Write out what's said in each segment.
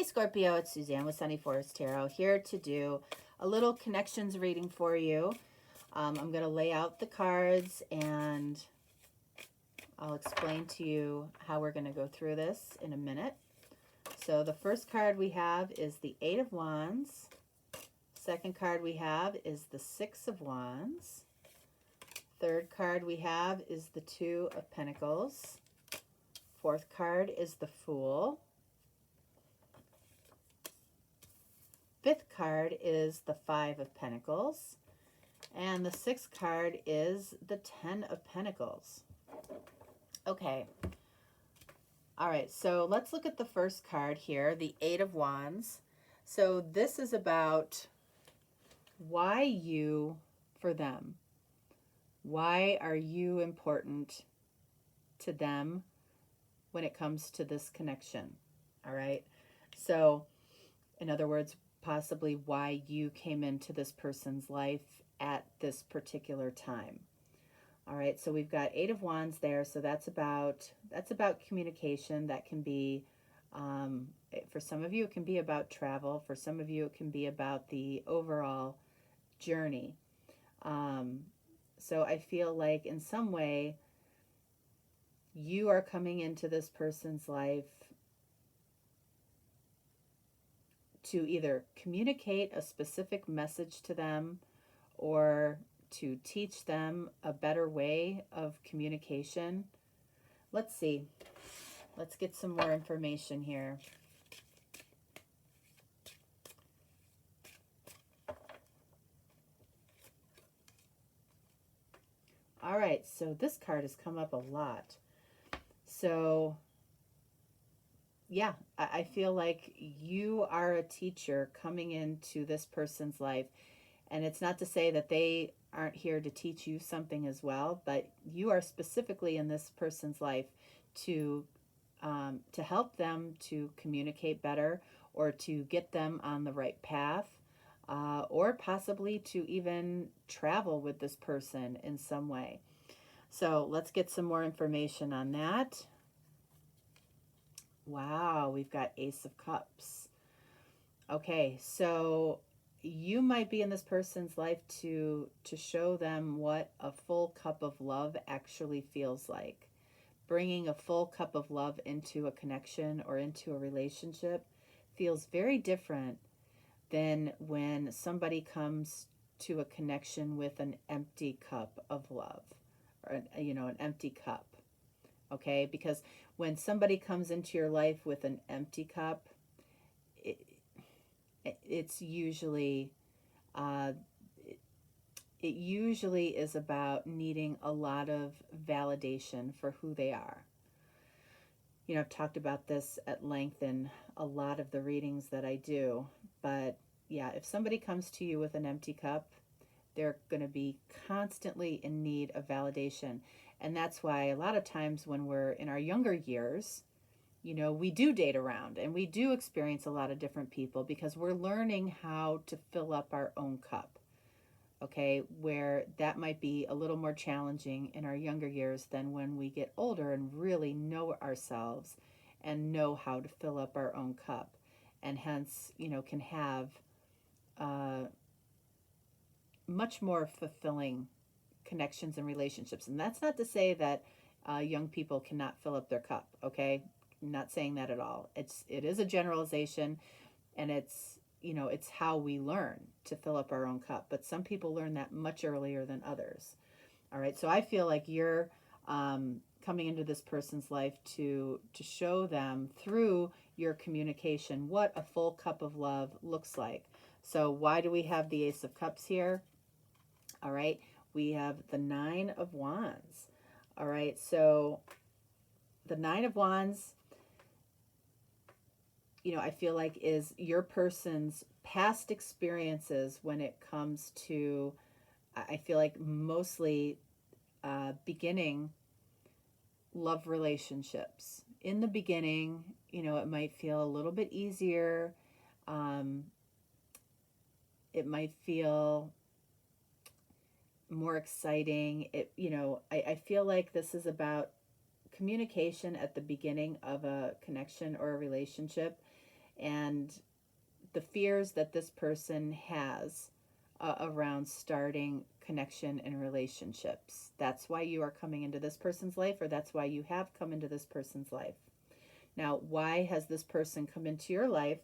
Scorpio, it's Suzanne with Sunny Forest Tarot, here to do a little connections reading for you. I'm going to lay out the cards and I'll explain to you how we're going to go through this in a minute. So the first card we have is the Eight of Wands. Second card we have is the Six of Wands. Third card we have is the Two of Pentacles. Fourth card is the Fool. Fifth card is the Five of Pentacles. And the sixth card is the Ten of Pentacles. Okay. All right, so let's look at the first card here, the Eight of Wands. So this is about why you for them. Why are you important to them when it comes to this connection? All right. So in other words, possibly why you came into this person's life at this particular time. All right, so we've got Eight of Wands there, so that's about communication. That can be, for some of you, it can be about travel. For some of you, it can be about the overall journey. So I feel like in some way, you are coming into this person's life to either communicate a specific message to them or to teach them a better way of communication. Let's see. Let's get some more information here. All right, so this card has come up a lot. So yeah, I feel like you are a teacher coming into this person's life. And it's not to say that they aren't here to teach you something as well, but you are specifically in this person's life to help them to communicate better, or to get them on the right path, or possibly to even travel with this person in some way. So let's get some more information on that. Wow, we've got Ace of Cups. Okay, so you might be in this person's life to show them what a full cup of love actually feels like. Bringing a full cup of love into a connection or into a relationship feels very different than when somebody comes to a connection with an empty cup of love, or an empty cup. Okay, because when somebody comes into your life with an empty cup, it's usually it usually is about needing a lot of validation for who they are. I've talked about this at length in a lot of the readings that I do, but yeah, if somebody comes to you with an empty cup, they're going to be constantly in need of validation. And that's why a lot of times when we're in our younger years, we do date around and we do experience a lot of different people because we're learning how to fill up our own cup. Okay, where that might be a little more challenging in our younger years than when we get older and really know ourselves and know how to fill up our own cup, and hence, can have much more fulfilling connections and relationships. And that's not to say that young people cannot fill up their cup, okay? I'm not saying that at all. It is a generalization, and it's how we learn to fill up our own cup. But some people learn that much earlier than others. All right, so I feel like you're coming into this person's life to show them through your communication what a full cup of love looks like. So why do we have the Ace of Cups here? All right, we have the Nine of Wands. All right, so the Nine of Wands, I feel like is your person's past experiences when it comes to, I feel like mostly beginning love relationships. In the beginning, it might feel a little bit easier. It might feel more exciting. I feel like this is about communication at the beginning of a connection or a relationship and the fears that this person has around starting connection and relationships. That's why you are coming into this person's life, or that's why you have come into this person's life. Now, why has this person come into your life?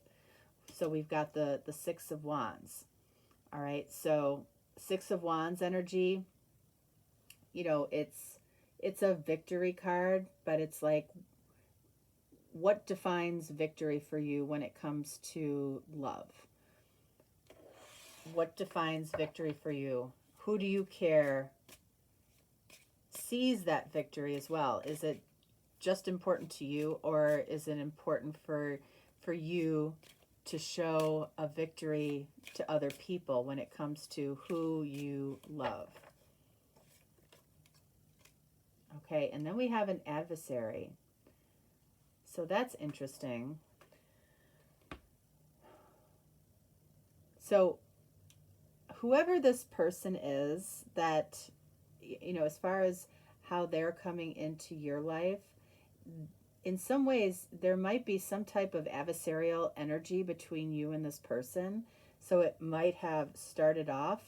So we've got the Six of Wands. All right, so Six of Wands energy, you know, it's a victory card, but it's like, what defines victory for you when it comes to love? What defines victory for you? Who do you care sees that victory as well? Is it just important to you, or is it important for you to show a victory to other people when it comes to who you love? Okay, and then we have an adversary. So that's interesting. So whoever this person is that, you know, as far as how they're coming into your life, in some ways there might be some type of adversarial energy between you and this person. So it might have started off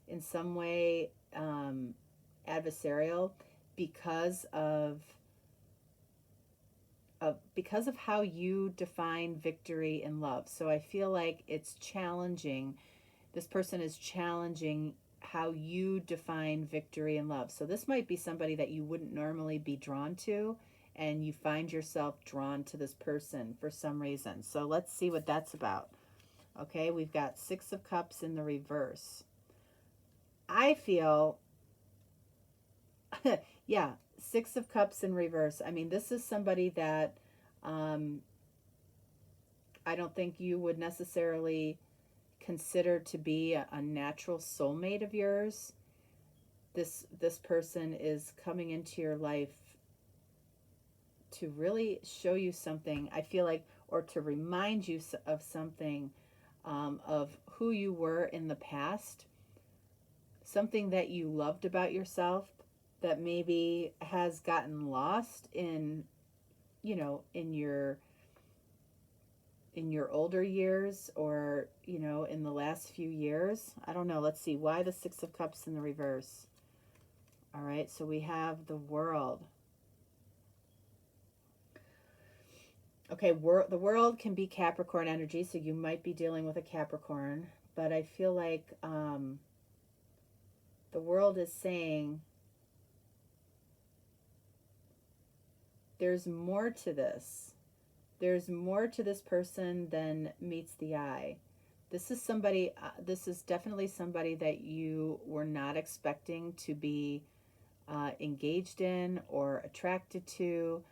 in some way adversarial because of how you define victory in love. So I feel like it's challenging. This person is challenging how you define victory in love. So this might be somebody that you wouldn't normally be drawn to, and you find yourself drawn to this person for some reason. So let's see what that's about. Okay, we've got Six of Cups in the reverse. I feel, yeah, Six of Cups in reverse. I mean, this is somebody that I don't think you would necessarily consider to be a natural soulmate of yours. This person is coming into your life to really show you something, I feel like, or to remind you of something, of who you were in the past, something that you loved about yourself that maybe has gotten lost in, you know, in your older years, or, you know, in the last few years. I don't know. Let's see. Why the Six of Cups in the reverse? All right. So we have the World. Okay. The World can be Capricorn energy. So you might be dealing with a Capricorn. But I feel like the World is saying there's more to this. There's more to this person than meets the eye. This is somebody, this is definitely somebody that you were not expecting to be engaged in or attracted to,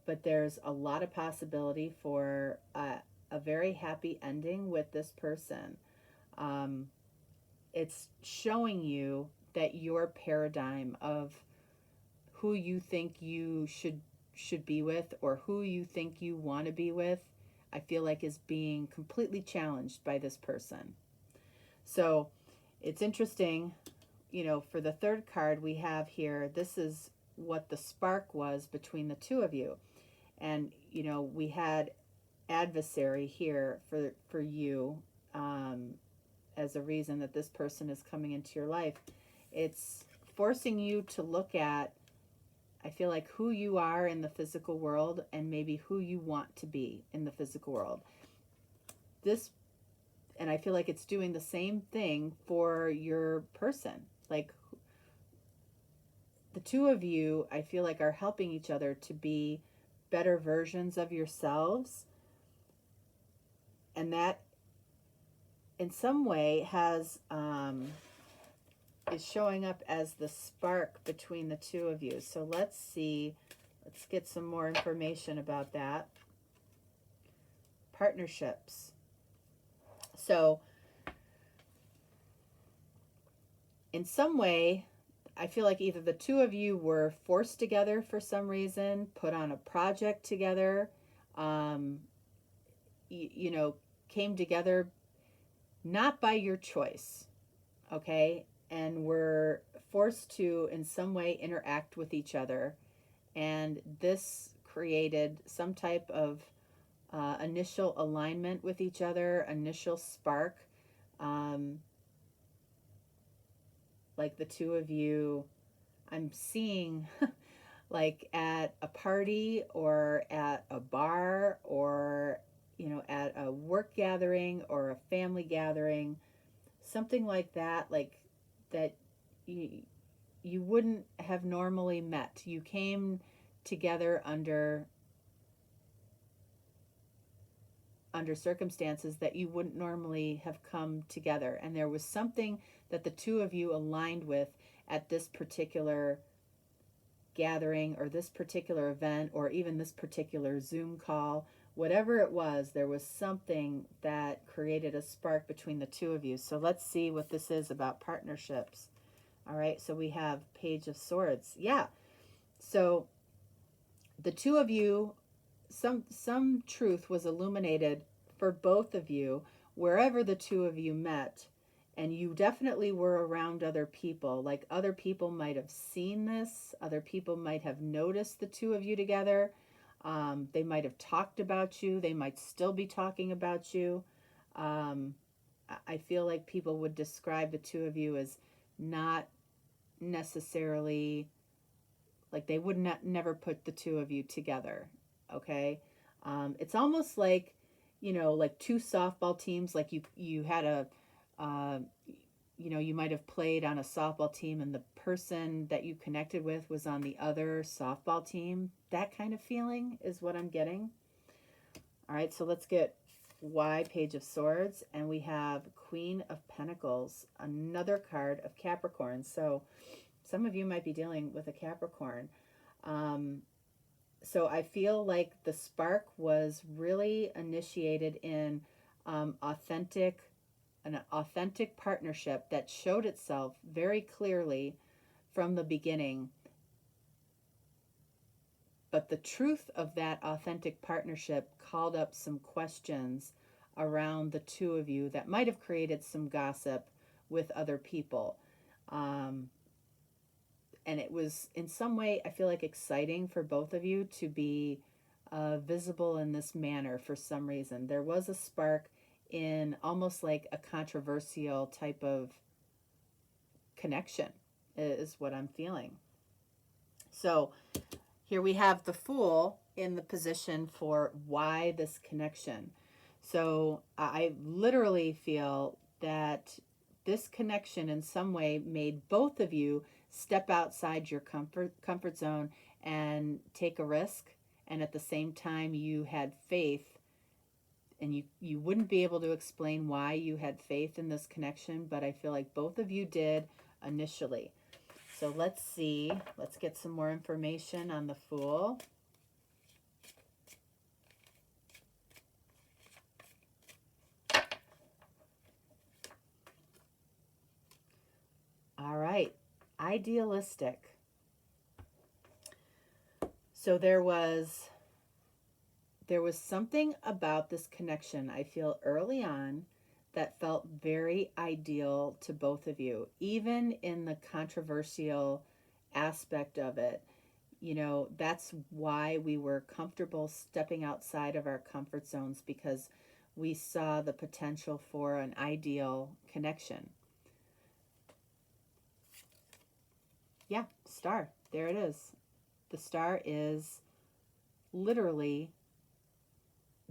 but there's a lot of possibility for a very happy ending with this person. It's showing you that your paradigm of who you think you should be with, or who you think you want to be with, I feel like is being completely challenged by this person. So it's interesting, you know, for the third card we have here, this is what the spark was between the two of you. And, you know, we had adversary here for you, as a reason that this person is coming into your life. It's forcing you to look at, I feel like, who you are in the physical world and maybe who you want to be in the physical world. And I feel like it's doing the same thing for your person. Like, the two of you, I feel like, are helping each other to be better versions of yourselves. And that, in some way, is showing up as the spark between the two of you. So let's see. Let's get some more information about that. Partnerships. So in some way, I feel like either the two of you were forced together for some reason, put on a project together, you know, came together not by your choice, okay, and were forced to in some way interact with each other, and this created some type of initial alignment with each other, initial spark. Like the two of you, I'm seeing like at a party or at a bar or, you know, at a work gathering or a family gathering, something like that, like that you wouldn't have normally met. You came together under circumstances that you wouldn't normally have come together, and there was something that the two of you aligned with at this particular gathering or this particular event or even this particular Zoom call. Whatever it was, there was something that created a spark between the two of you. So let's see what this is about partnerships. All right, so we have Page of Swords. Yeah, so the two of you, some truth was illuminated for both of you wherever the two of you met, and you definitely were around other people. Like other people might have seen this, other people might have noticed the two of you together. They might have talked about you, they might still be talking about you. I feel like people would describe the two of you as not necessarily, like they would not never put the two of you together. Okay, it's almost like, you know, like two softball teams. Like you had a you know, you might have played on a softball team and the person that you connected with was on the other softball team. That kind of feeling is what I'm getting. All right, so let's get Y, Page of Swords, and we have Queen of Pentacles, another card of Capricorn. So some of you might be dealing with a Capricorn. So I feel like the spark was really initiated in an authentic partnership that showed itself very clearly from the beginning. But the truth of that authentic partnership called up some questions around the two of you that might have created some gossip with other people. And it was in some way, I feel like, exciting for both of you to be visible in this manner for some reason. There was a spark in almost like a controversial type of connection is what I'm feeling. So here we have the Fool in the position for why this connection. So I literally feel that this connection in some way made both of you step outside your comfort zone and take a risk, and at the same time you had faith, and you wouldn't be able to explain why you had faith in this connection, but I feel like both of you did initially. So let's see, let's get some more information on the Fool. All right, idealistic. So there was something about this connection, I feel, early on that felt very ideal to both of you, even in the controversial aspect of it. You know, that's why we were comfortable stepping outside of our comfort zones, because we saw the potential for an ideal connection. Yeah, star. There it is. The star is literally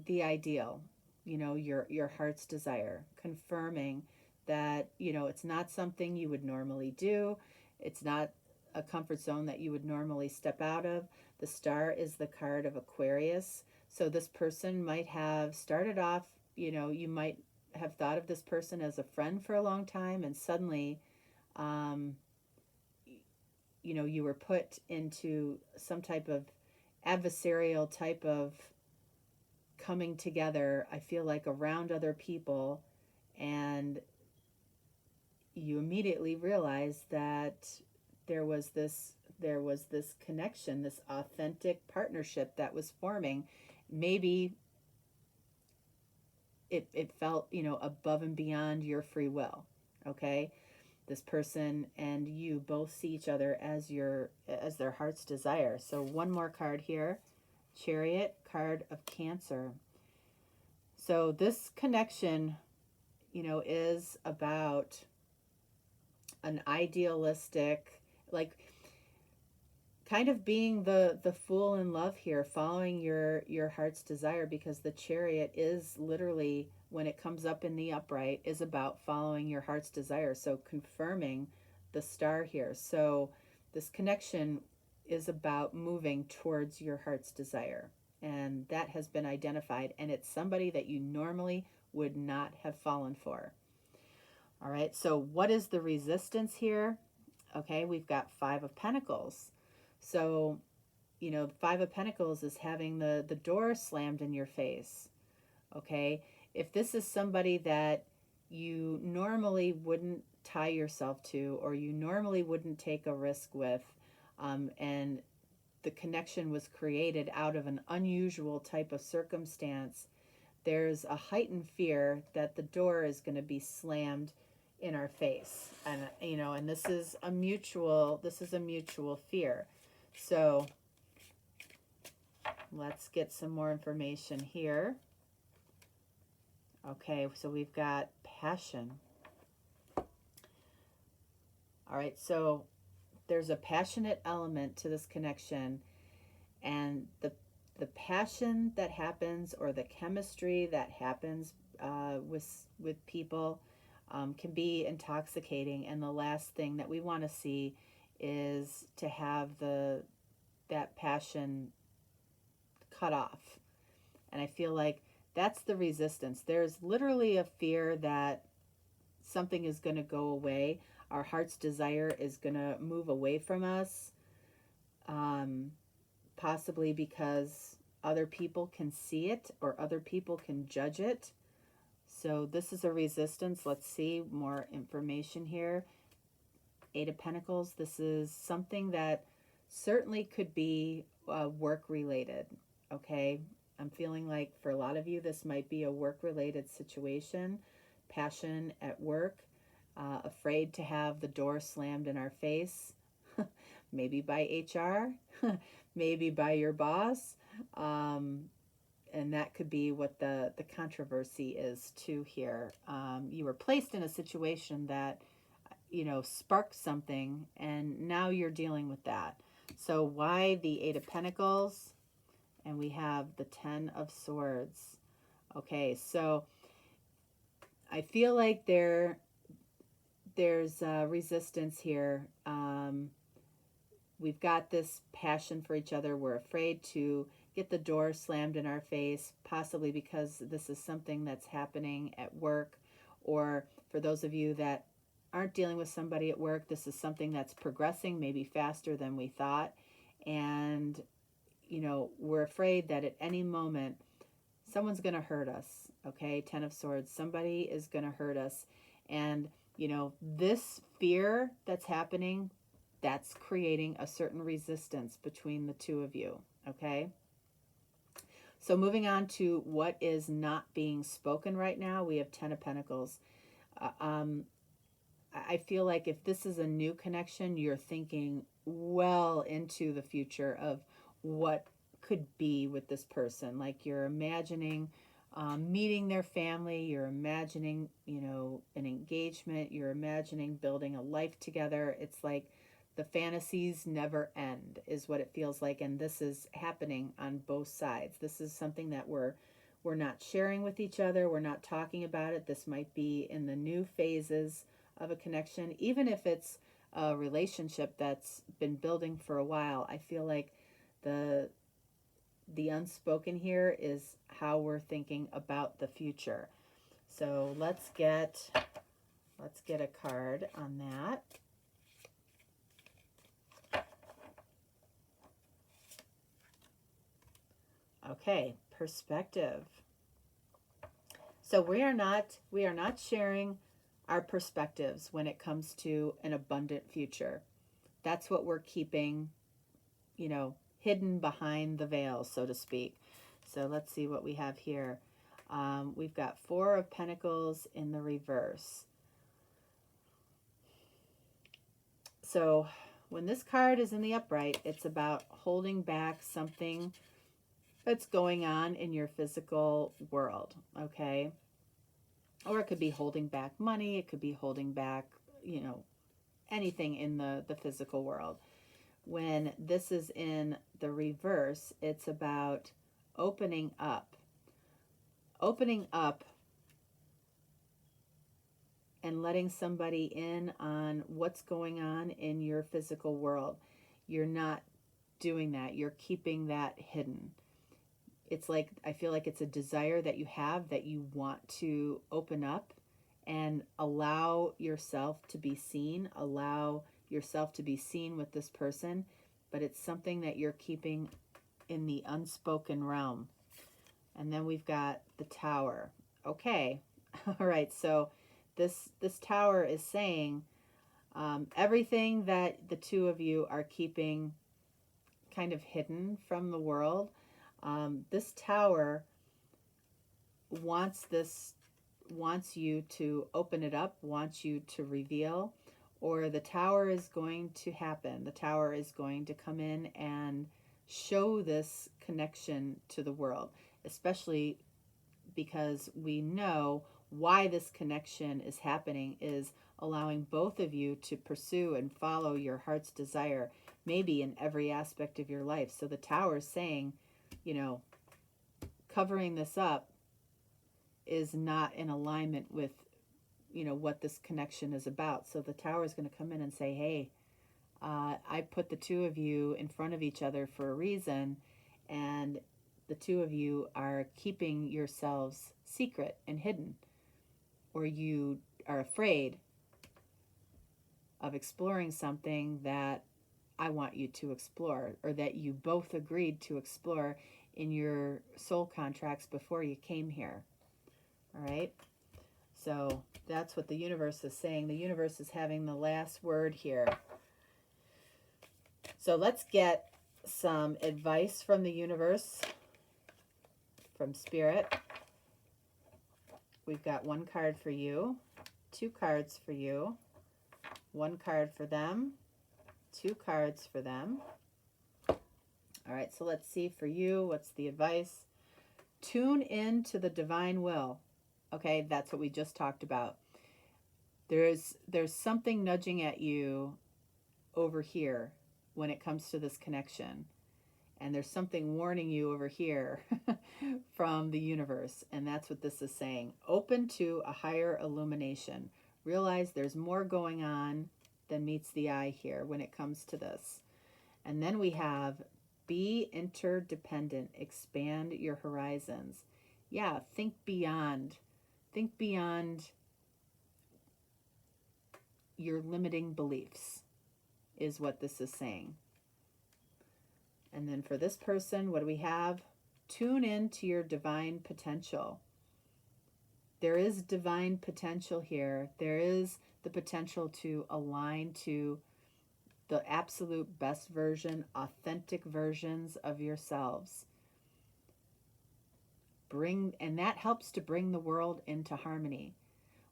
the ideal, you know, your heart's desire, confirming that, you know, it's not something you would normally do. It's not a comfort zone that you would normally step out of. The star is the card of Aquarius. So this person might have started off, you know, you might have thought of this person as a friend for a long time, and suddenly, you know, you were put into some type of adversarial type of coming together, I feel like, around other people, and you immediately realize that there was this connection, this authentic partnership that was forming. Maybe it felt, you know, above and beyond your free will. Okay, this person and you both see each other as their heart's desire. So one more card here, Chariot, card of Cancer. So this connection, you know, is about an idealistic, like kind of being the fool in love here, following your heart's desire, because the Chariot is literally, when it comes up in the upright, is about following your heart's desire. So confirming the star here. So this connection is about moving towards your heart's desire, and that has been identified, and it's somebody that you normally would not have fallen for. All right, so what is the resistance here? Okay, we've got Five of Pentacles. So, you know, the Five of Pentacles is having the door slammed in your face. Okay, if this is somebody that you normally wouldn't tie yourself to, or you normally wouldn't take a risk with, and the connection was created out of an unusual type of circumstance, there's a heightened fear that the door is going to be slammed in our face. And you know, and this is a mutual fear. So let's get some more information here. Okay, so we've got passion. All right, so there's a passionate element to this connection, and the passion that happens, or the chemistry that happens with people, can be intoxicating. And the last thing that we want to see is to have that passion cut off. And I feel like that's the resistance. There's literally a fear that something is going to go away. Our heart's desire is going to move away from us, possibly because other people can see it, or other people can judge it. So this is a resistance. Let's see more information here. Eight of Pentacles. This is something that certainly could be work related. Okay, I'm feeling like for a lot of you this might be a work related situation. Passion at work, afraid to have the door slammed in our face, maybe by HR, maybe by your boss, and that could be what the controversy is too here. You were placed in a situation that, you know, sparked something, and now you're dealing with that. So why the Eight of Pentacles? And we have the Ten of Swords. Okay, so I feel like there's resistance here. We've got this passion for each other. We're afraid to get the door slammed in our face, possibly because this is something that's happening at work, or for those of you that aren't dealing with somebody at work, this is something that's progressing maybe faster than we thought. And, you know, we're afraid that at any moment someone's going to hurt us. Okay, Ten of Swords, somebody is going to hurt us. And, you know, this fear that's happening, that's creating a certain resistance between the two of you. Okay, so moving on to what is not being spoken right now, we have Ten of Pentacles. I feel like if this is a new connection, you're thinking well into the future of what could be with this person. Like you're imagining meeting their family, you're imagining, you know, an engagement, you're imagining building a life together. It's like the fantasies never end is what it feels like, and this is happening on both sides. This is something that we're not sharing with each other, we're not talking about it. This might be in the new phases of a connection, even if it's a relationship that's been building for a while. I feel like the unspoken here is how we're thinking about the future. So let's get a card on that. Okay, perspective. So we are not sharing our perspectives when it comes to an abundant future. That's what we're keeping, you know, hidden behind the veil, so to speak. So let's see what we have here. We've got Four of Pentacles in the reverse. So when this card is in the upright, it's about holding back something that's going on in your physical world, okay? Or it could be holding back money, it could be holding back, you know, anything in the physical world. When this is in the reverse, it's about opening up. Opening up and letting somebody in on what's going on in your physical world. You're not doing that. You're keeping that hidden. It's like, I feel like it's a desire that you have, that you want to open up and allow yourself to be seen, allow yourself to be seen with this person, but it's something that you're keeping in the unspoken realm. And then we've got the Tower. Okay. All right. So this Tower is saying everything that the two of you are keeping kind of hidden from the world. This Tower wants you to open it up, wants you to reveal, or the Tower is going to happen. The Tower is going to come in and show this connection to the world, especially because we know why this connection is happening is allowing both of you to pursue and follow your heart's desire, maybe in every aspect of your life. So the Tower is saying, you know, covering this up is not in alignment with, you know, what this connection is about. So the Tower is going to come in and say, hey, I put the two of you in front of each other for a reason, and the two of you are keeping yourselves secret and hidden, or you are afraid of exploring something that I want you to explore, or that you both agreed to explore in your soul contracts before you came here. All right? So that's what the universe is saying. The universe is having the last word here. So let's get some advice from the universe, from Spirit. We've got one card for you, two cards for you, one card for them, two cards for them. All right, so let's see for you, what's the advice? Tune in to the divine will. Okay, that's what we just talked about. There's something nudging at you over here when it comes to this connection. And there's something warning you over here from the universe. And that's what this is saying. Open to a higher illumination. Realize there's more going on than meets the eye here when it comes to this. And then we have be interdependent. Expand your horizons. Yeah, think beyond. Think beyond your limiting beliefs is what this is saying. And then for this person, what do we have? Tune in to your divine potential. There is divine potential here. There is the potential to align to the absolute best version, authentic versions of yourselves. And that helps to bring the world into harmony.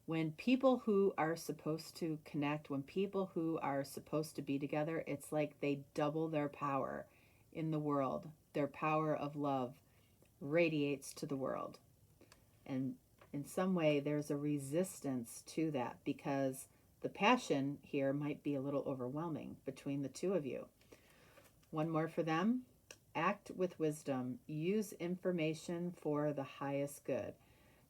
When people who are supposed to connect, when people who are supposed to be together, it's like they double their power in the world. Their power of love radiates to the world. And in some way, there's a resistance to that because the passion here might be a little overwhelming between the two of you. One more for them. Act with wisdom. Use information for the highest good.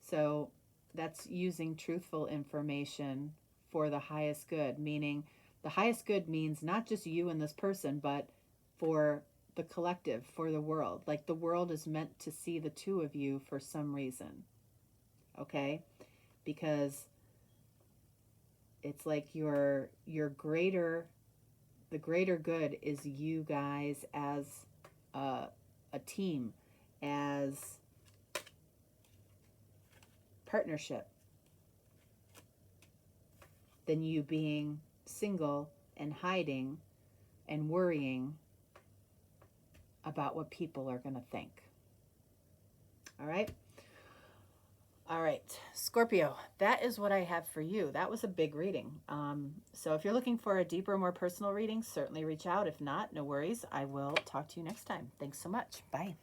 So that's using truthful information for the highest good, meaning the highest good means not just you and this person, but for the collective, for the world. Like the world is meant to see the two of you for some reason. Okay? Because it's like the greater good is you guys as a team, as partnership, than you being single and hiding and worrying about what people are going to think. All right? All right, Scorpio, that is what I have for you. That was a big reading. So if you're looking for a deeper, more personal reading, certainly reach out. If not, no worries. I will talk to you next time. Thanks so much. Bye.